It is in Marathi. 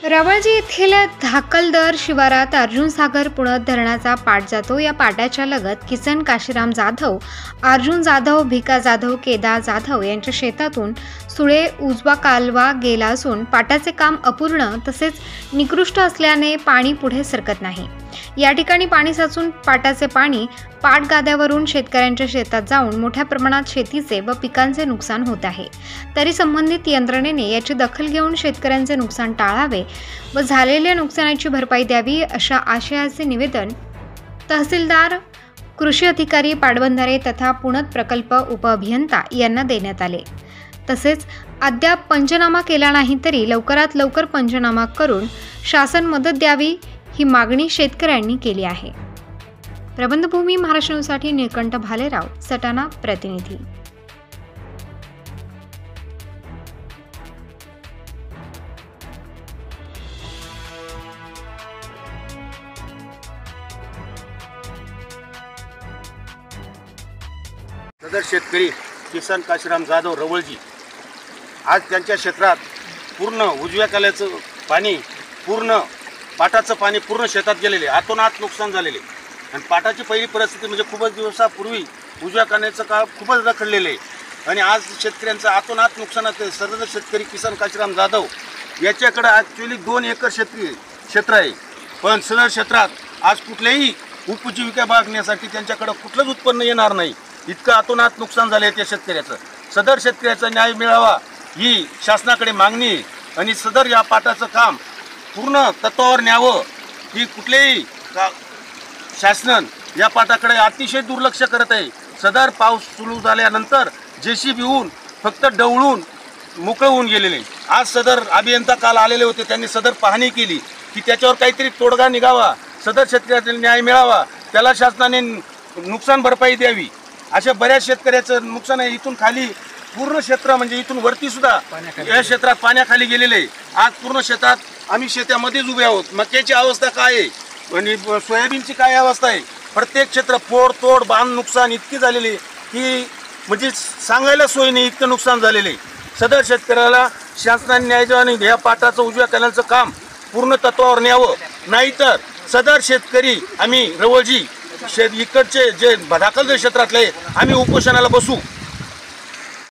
रवळजी येथील धाकलदर शिवारात अर्जुन सागर पुनद धरणाचा पाट जातो। या पाटाच्या लगत किसन काशीराम जाधव, अर्जुन जाधव, भिका जाधव, केदार जाधव यांच्या शेतातून सुळे उजवा कालवा गेला असून पाटाचे काम अपूर्ण तसेच निकृष्ट असल्याने पाणी पुढे सरकत नाही। या ठिकाणी पाणी साचून पाटाचे पाणी पाटगाद्यावरून शेतकऱ्यांच्या शेतात जाऊन मोठ्या प्रमाणात शेतीचे व पिकांचे नुकसान होत आहे। तरी संबंधित यंत्रणेने याची दखल घेऊन शेतकऱ्यांचे नुकसान टाळावे व झालेल्या नुकसानाची भरपाई द्यावी अशा आशयाचे निवेदन तहसीलदार, कृषी अधिकारी, पाटबंधारे तथा पुनद प्रकल्प उपअभियंता यांना देण्यात आले। तसेच अद्याप पंचनामा केला नाही तरी लवकरात लवकर पंचनामा करून शासन मदत द्यावी ही मागणी शेतकऱ्यांनी केली आहे। प्रबंधभूमी महाराष्ट्र न्यूजसाठी निळकंठ भालेराव, सटाणा प्रतिनिधी। सदर शेतकरी किसन काशीराम जाधव रवळजी आज त्यांच्या क्षेत्रात पूर्ण उजव्या काल्याचं पाणी, पूर्ण पाटाचं पाणी पूर्ण शेतात गेलेले, आतोनात नुकसान झालेले। आणि पाटाची पहिली परिस्थिती म्हणजे खूपच दिवसापूर्वी उजव्या काल्याचं काळ खूपच रखडलेले आहे आणि आज शेतकऱ्यांचं आतोनात नुकसानात सदर शेतकरी किसन काशीराम जाधव याच्याकडे ॲक्च्युअली 2 एकर क्षेत्र आहे, पण सदर क्षेत्रात आज कुठल्याही उपजीविका बाळगण्यासाठी त्यांच्याकडे कुठलंच उत्पन्न येणार नाही, इतकं आतोनात नुकसान झाले त्या शेतकऱ्याचं। सदर शेतकऱ्याचा न्याय मिळावा ही शासनाकडे मागणी आणि सदर या पाटाचं काम पूर्ण तत्वावर न्यावं ही कुठलेही शासन या पाटाकडे अतिशय दुर्लक्ष करत आहे। सदर पाऊस सुरू झाल्यानंतर JCB होऊन फक्त डवळून मोकळं होऊन गेलेले। आज सदर अभियंता काल आलेले होते, त्यांनी सदर पाहणी केली की त्याच्यावर काहीतरी तोडगा निघावा, सदर शेतकऱ्याला न्याय मिळावा, त्याला शासनाने नुकसान भरपाई द्यावी। अशा बऱ्याच शेतकऱ्याचं नुकसान आहे। इथून खाली पूर्ण क्षेत्र म्हणजे इथून वरती सुद्धा या क्षेत्रात पाण्याखाली गेलेले आहे। आज पूर्ण शेतात आम्ही शेतामध्येच उभे आहोत। मक्याची अवस्था काय आहे आणि सोयाबीनची काय अवस्था आहे, प्रत्येक क्षेत्र फोड तोड बांध नुकसान इतकी झालेली की म्हणजे सांगायला सोय नाही, इतकं नुकसान झालेले। सदर शेतकऱ्याला शासनाने न्याय द्यावा आणि या पाटाचं उजव्या कॅनलचं काम पूर्ण तत्वावर न्यावं, नाहीतर सदर शेतकरी आम्ही रवळजी इकडचे जे धाकलदर क्षेत्रातले आम्ही उपोषणाला बसू।